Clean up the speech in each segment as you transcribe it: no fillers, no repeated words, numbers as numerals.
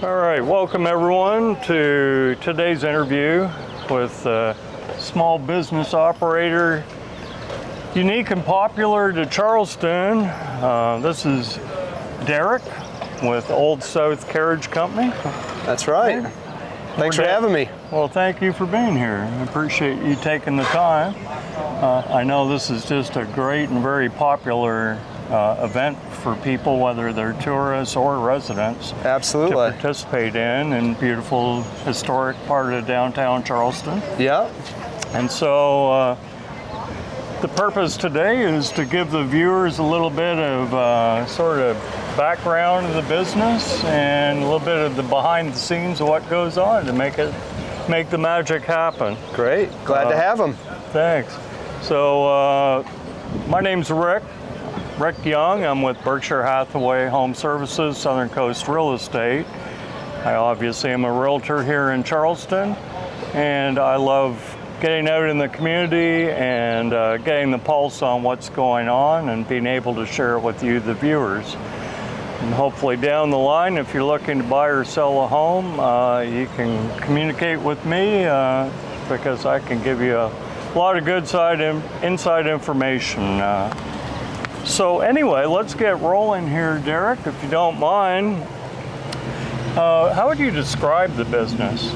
All right, welcome everyone to today's interview with a small business operator, unique and popular to Charleston. This is Derek with Old South Carriage Company. That's right. Thanks for having me. Well, thank you for being here. I appreciate you taking the time. I know this is just a great and very popular event for people, whether they're tourists or residents. Absolutely. To participate in beautiful historic part of downtown Charleston. Yeah. And so the purpose today is to give the viewers a little bit of sort of background of the business and a little bit of the behind the scenes of what goes on to make the magic happen. Great. Glad to have them. Thanks. So my name's Rick Young. I'm with Berkshire Hathaway Home Services, Southern Coast Real Estate. I obviously am a realtor here in Charleston, and I love getting out in the community and getting the pulse on what's going on and being able to share it with you, the viewers. And hopefully down the line, if you're looking to buy or sell a home, you can communicate with me because I can give you a lot of good inside information. So anyway, let's get rolling here, Derek, if you don't mind. How would you describe the business?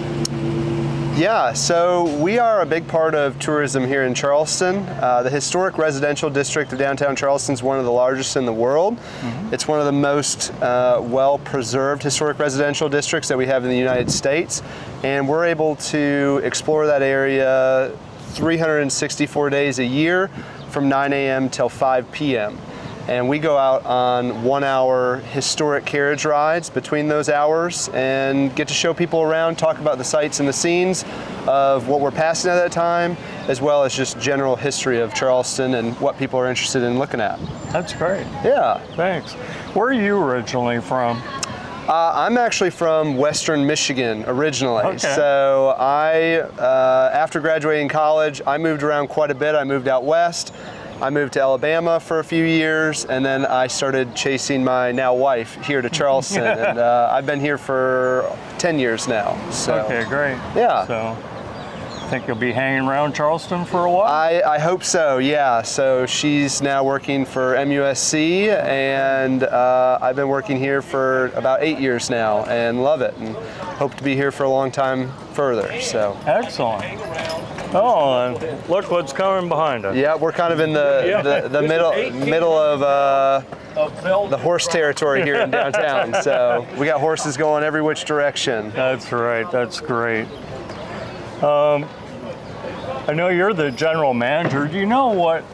Yeah, so we are a big part of tourism here in Charleston. The historic residential district of downtown Charleston is one of the largest in the world. Mm-hmm. It's one of the most well-preserved historic residential districts that we have in the United States. And we're able to explore that area 364 days a year from 9 a.m. till 5 p.m. And we go out on 1-hour historic carriage rides between those hours and get to show people around, talk about the sights and the scenes of what we're passing at that time, as well as just general history of Charleston and what people are interested in looking at. That's great. Yeah. Thanks. Where are you originally from? I'm actually from Western Michigan originally. Okay. So after graduating college, I moved around quite a bit. I moved out west. I moved to Alabama for a few years, and then I started chasing my now wife here to Charleston. And I've been here for 10 years now. So. Okay, great. Yeah. So I think you'll be hanging around Charleston for a while? I hope so, yeah. So she's now working for MUSC, and I've been working here for about 8 years now and love it, and hope to be here for a long time further. So excellent. Oh, and look what's coming behind us. Yeah, we're kind of in the middle of the horse territory here in downtown. So we got horses going every which direction. That's right. That's great. I know you're the general manager. Do you know what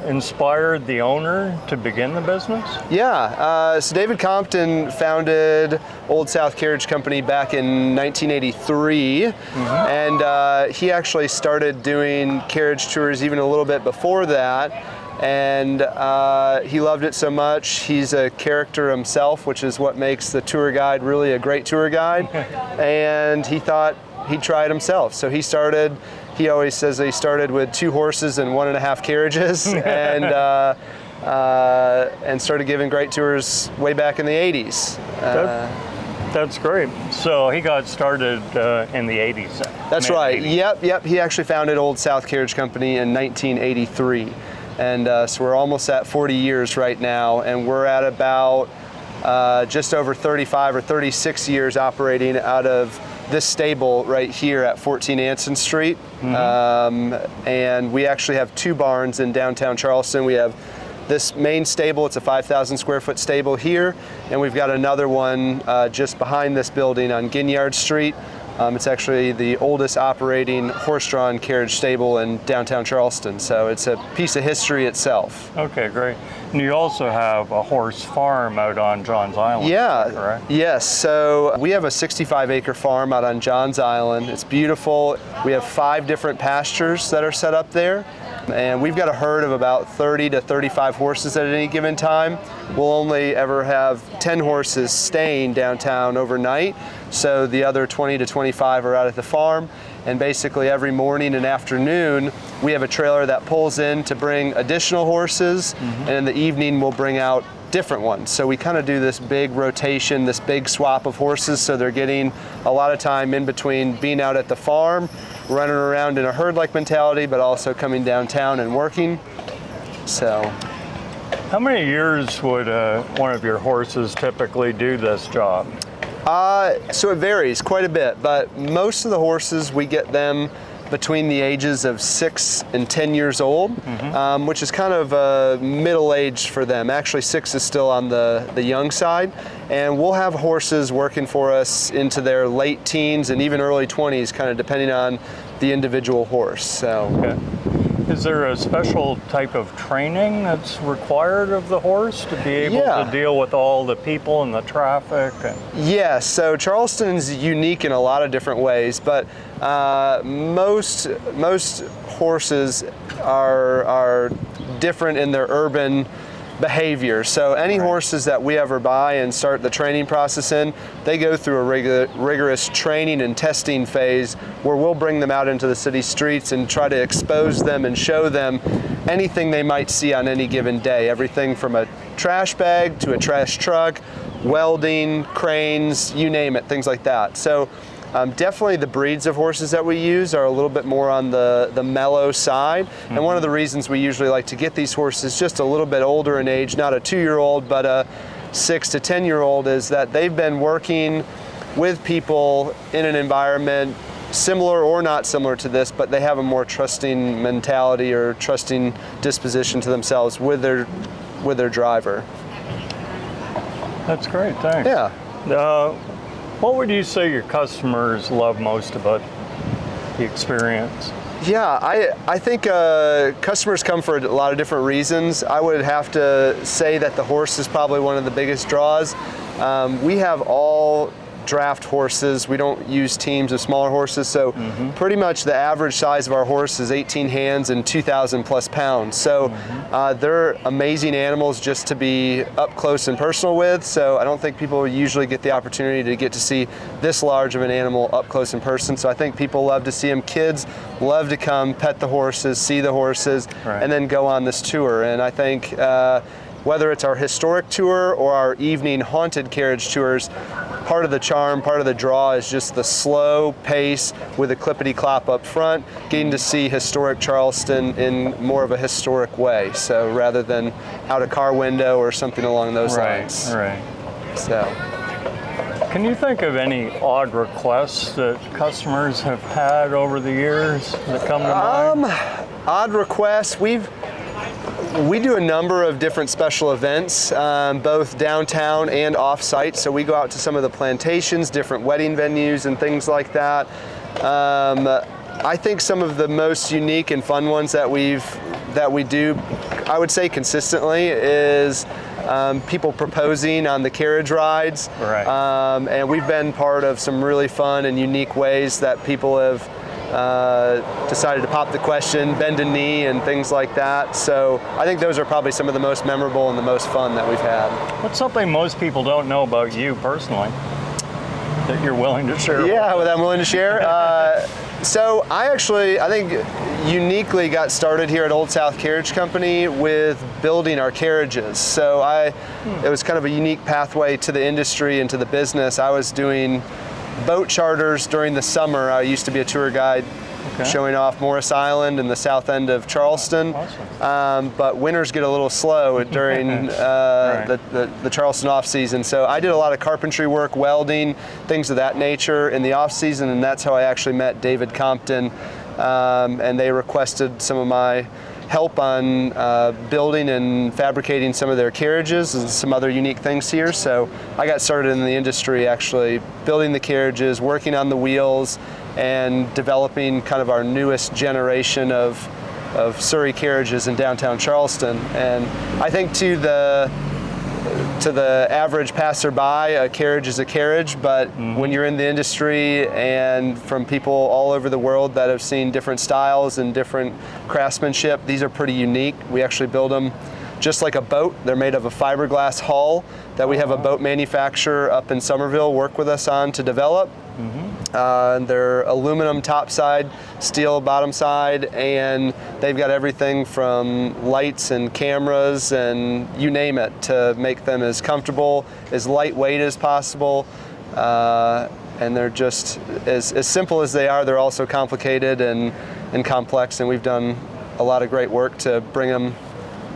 inspired the owner to begin the business? Yeah, so David Compton founded Old South Carriage Company back in 1983, mm-hmm. and he actually started doing carriage tours even a little bit before that. And he loved it so much. He's a character himself, which is what makes the tour guide really a great tour guide. And he thought he'd try it himself. So he always says that he started with 2 horses and 1.5 carriages and started giving great tours way back in the 80s. That's great. So he got started in the 80s. That's right. 80s. Yep. He actually founded Old South Carriage Company in 1983. And so we're almost at 40 years right now, and we're at about just over 35 or 36 years operating out of this stable right here at 14 Anson Street. Mm-hmm. And we actually have 2 barns in downtown Charleston. We have this main stable, it's a 5,000 square foot stable here, and we've got another one just behind this building on Ginyard Street. It's actually the oldest operating horse-drawn carriage stable in downtown Charleston, so it's a piece of history itself. Okay, great. And you also have a horse farm out on Johns Island. Yeah, correct? Yes. So we have a 65-acre farm out on Johns Island. It's beautiful. We have 5 different pastures that are set up there. And we've got a herd of about 30 to 35 horses at any given time. We'll only ever have 10 horses staying downtown overnight, so the other 20 to 25 are out at the farm. And basically every morning and afternoon, we have a trailer that pulls in to bring additional horses, mm-hmm. and in the evening we'll bring out different ones. So we kind of do this big rotation, this big swap of horses, so they're getting a lot of time in between being out at the farm, running around in a herd-like mentality, but also coming downtown and working. So, How many years would one of your horses typically do this job? so it varies quite a bit, but most of the horses, we get them between the ages of 6 and 10 years old, which is kind of middle age for them. Actually, 6 is still on the young side, and we'll have horses working for us into their late teens and even early 20s, kind of depending on the individual horse. So. Okay. Is there a special type of training that's required of the horse to be able to deal with all the people and the traffic? Yes, so Charleston's unique in a lot of different ways, but most horses are different in their urban behavior. So any horses that we ever buy and start the training process in, they go through a rigorous training and testing phase where we'll bring them out into the city streets and try to expose them and show them anything they might see on any given day. Everything from a trash bag to a trash truck, welding, cranes, you name it, things like that. So definitely the breeds of horses that we use are a little bit more on the mellow side. And one of the reasons we usually like to get these horses just a little bit older in age, not a 2-year-old, but a 6 to 10-year-old, is that they've been working with people in an environment similar or not similar to this, but they have a more trusting mentality or trusting disposition to themselves with their driver. That's great, thanks. Yeah. What would you say your customers love most about the experience? Yeah, I think customers come for a lot of different reasons. I would have to say that the horse is probably one of the biggest draws. We have all draft horses. We don't use teams of smaller horses, so pretty much the average size of our horse is 18 hands and 2,000 plus pounds. So they're amazing animals just to be up close and personal with. So I don't think people usually get the opportunity to get to see this large of an animal up close in person. So I think people love to see them. Kids love to come pet the horses, see the horses, and then go on this tour. And I think whether it's our historic tour or our evening haunted carriage tours, part of the charm, part of the draw is just the slow pace with a clippity-clop up front, getting to see historic Charleston in more of a historic way. So rather than out a car window or something along those lines. Right. So. Can you think of any odd requests that customers have had over the years that come to mind? Odd requests, we do a number of different special events, both downtown and off-site. So we go out to some of the plantations, different wedding venues and things like that. I think some of the most unique and fun ones that we do, I would say consistently, is people proposing on the carriage rides. Right. And we've been part of some really fun and unique ways that people have decided to pop the question, bend a knee, and things like that. So I think those are probably some of the most memorable and the most fun that we've had. What's something most people don't know about you personally that you're willing to share? Yeah, what I'm willing to share. So I think uniquely got started here at Old South Carriage Company with building our carriages. So it was kind of a unique pathway to the industry and to the business. I was doing boat charters during the summer. I used to be a tour guide showing off Morris Island and the south end of Charleston. Awesome. But winters get a little slow during the Charleston off season. So I did a lot of carpentry work, welding, things of that nature in the off season, and that's how I actually met David Compton. And they requested some of my help on building and fabricating some of their carriages and some other unique things here. So I got started in the industry actually building the carriages, working on the wheels, and developing kind of our newest generation of Surrey carriages in downtown Charleston. And I think to the average passerby, a carriage is a carriage, but when you're in the industry and from people all over the world that have seen different styles and different craftsmanship, these are pretty unique. We actually build them just like a boat. They're made of a fiberglass hull that we have a boat manufacturer up in Somerville work with us on to develop. They're aluminum top side, steel bottom side, and they've got everything from lights and cameras and you name it to make them as comfortable, as lightweight as possible. And they're just as simple as they are, they're also complicated and complex, and we've done a lot of great work to bring them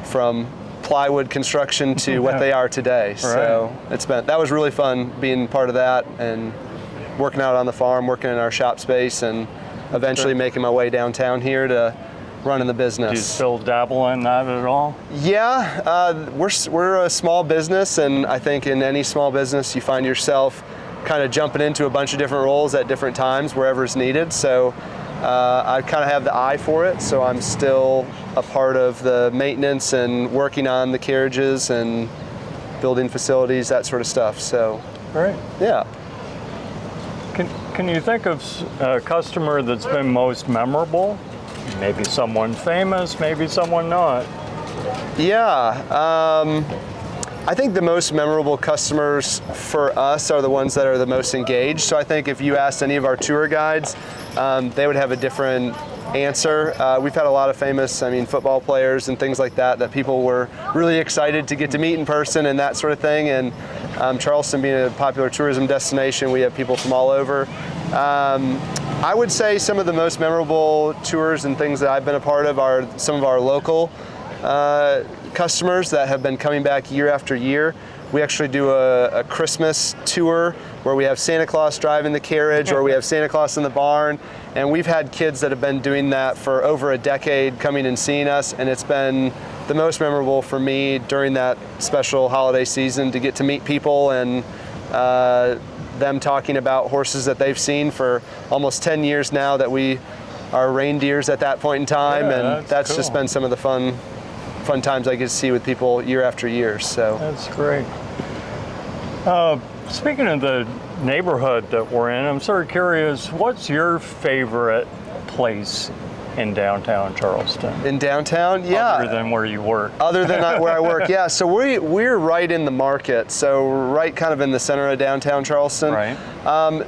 from plywood construction to what they are today. Right. So that was really fun being part of that and working out on the farm, working in our shop space, and eventually making my way downtown here to running the business. Do you still dabble in that at all? Yeah, we're a small business, and I think in any small business you find yourself kind of jumping into a bunch of different roles at different times wherever it's needed. So I kind of have the eye for it, so I'm still a part of the maintenance and working on the carriages and building facilities, that sort of stuff. So, Right. yeah. Can you think of a customer that's been most memorable? Maybe someone famous, maybe someone not. Yeah. I think the most memorable customers for us are the ones that are the most engaged. So I think if you asked any of our tour guides, they would have a different answer. We've had a lot of famous, football players and things like that people were really excited to get to meet in person and that sort of thing. And Charleston being a popular tourism destination, we have people from all over. I would say some of the most memorable tours and things that I've been a part of are some of our local customers that have been coming back year after year. We actually do a Christmas tour where we have Santa Claus driving the carriage or we have Santa Claus in the barn. And we've had kids that have been doing that for over a decade coming and seeing us, and it's been the most memorable for me during that special holiday season to get to meet people and them talking about horses that they've seen for almost 10 years now that we are reindeers at that point in time. Yeah, and that's cool. just been some of the fun times I get to see with people year after year. So That's great. Speaking of the neighborhood that we're in, I'm sort of curious, what's your favorite place in downtown Charleston? in downtown, yeah. Other than where you work. Other than where I work, yeah. So we're right in the market, so right kind of in the center of downtown Charleston. Right.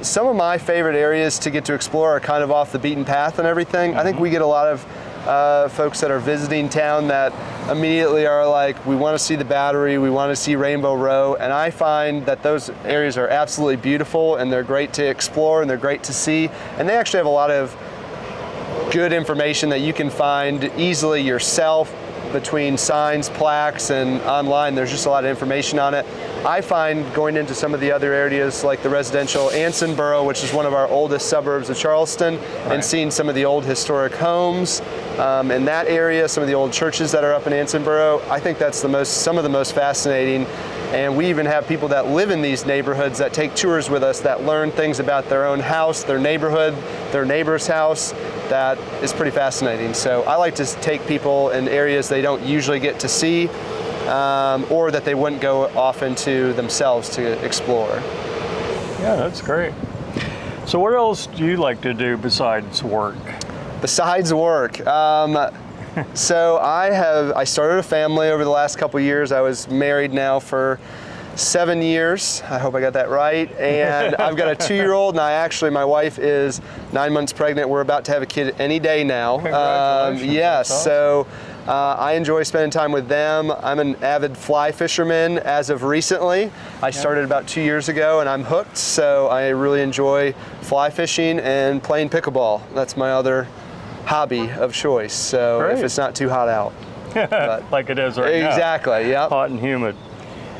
Some of my favorite areas to get to explore are kind of off the beaten path and everything. I think we get a lot of folks that are visiting town that immediately are like, we want to see the Battery, we want to see Rainbow Row, and I find that those areas are absolutely beautiful and they're great to explore and they're great to see, and they actually have a lot of good information that you can find easily yourself between signs, plaques, and online. There's just a lot of information on it. I find going into some of the other areas like the residential Anson Borough, which is one of our oldest suburbs of Charleston, and seeing some of the old historic homes in that area, some of the old churches that are up in Anson Borough, I think that's some of the most fascinating. And we even have people that live in these neighborhoods that take tours with us that learn things about their own house, their neighborhood, their neighbor's house. That is pretty fascinating. So I like to take people in areas they don't usually get to see or that they wouldn't go off into themselves to explore. Yeah, that's great. So what else do you like to do besides work? Besides work, so I started a family over the last couple years. I was married now for 7 years. I hope I got that right. And I've got a 2-year-old, and my wife is 9 months pregnant. We're about to have a kid any day now. Congratulations. Yes, That's so I enjoy spending time with them. I'm an avid fly fisherman as of recently. I started about 2 years ago, and I'm hooked. So I really enjoy fly fishing and playing pickleball. That's my other hobby of choice. So Great. if it's not too hot out. But Like it is right now. exactly, yep. Hot and humid.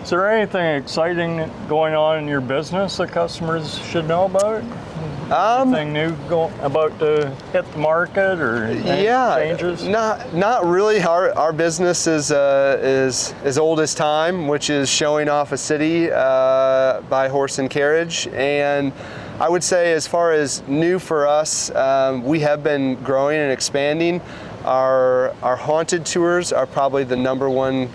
Is there anything exciting going on in your business that customers should know about? Anything new about to hit the market or any changes? Not really. Our business is as old as time, which is showing off a city by horse and carriage. And I would say, as far as new for us, we have been growing and expanding. Our haunted tours are probably the #1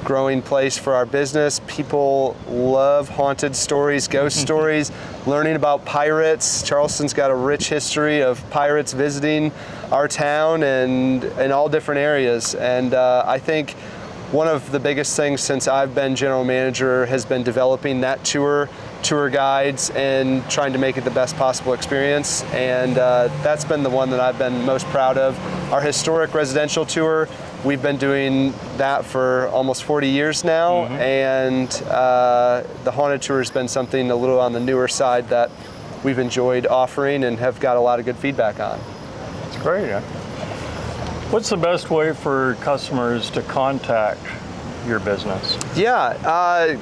growing place for our business. People love haunted stories, ghost stories, learning about pirates. Charleston's got a rich history of pirates visiting our town and in all different areas. And I think one of the biggest things since I've been general manager has been developing that tour guides and trying to make it the best possible experience. And that's been the one that I've been most proud of. Our historic residential tour, we've been doing that for almost 40 years now. And the haunted tour has been something a little on the newer side that we've enjoyed offering and have got a lot of good feedback on. That's great. What's the best way for customers to contact your business? Yeah,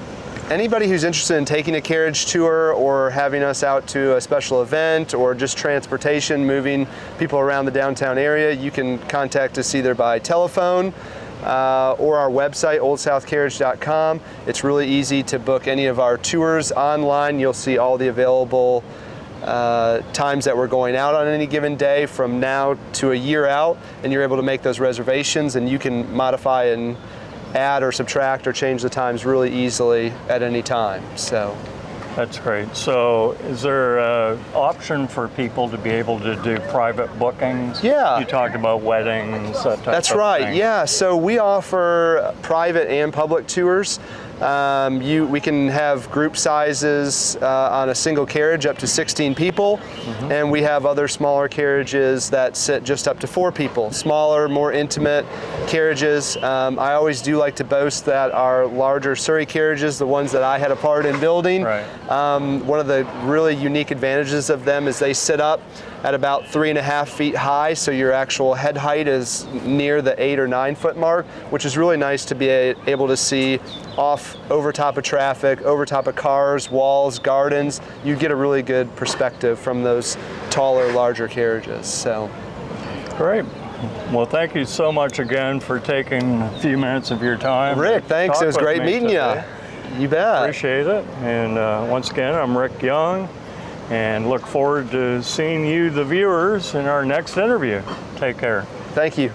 anybody who's interested in taking a carriage tour or having us out to a special event or just transportation, moving people around the downtown area, you can contact us either by telephone or our website, oldsouthcarriage.com. It's really easy to book any of our tours online. You'll see all the available times that we're going out on any given day from now to a year out, and you're able to make those reservations, and you can modify and add or subtract or change the times really easily at any time. So that's great. So is there an option for people to be able to do private bookings? Yeah. You talked about weddings, that type that's of right. thing. Yeah, so we offer private and public tours. We can have group sizes on a single carriage up to 16 people, and we have other smaller carriages that sit just up to 4 people, smaller, more intimate carriages. I always do like to boast that our larger Surrey carriages, the ones that I had a part in building, Right. One of the really unique advantages of them is they sit up at about 3.5 feet high, so your actual head height is near the 8 or 9 foot mark, which is really nice to be able to see off over top of traffic, over top of cars, walls, gardens. You get a really good perspective from those taller, larger carriages. So Great. Well, thank you so much again for taking a few minutes of your time. Rick, thanks. It was great meeting you. You bet. Appreciate it. And once again, I'm Rick Young, and look forward to seeing you, the viewers, in our next interview. Take care. Thank you.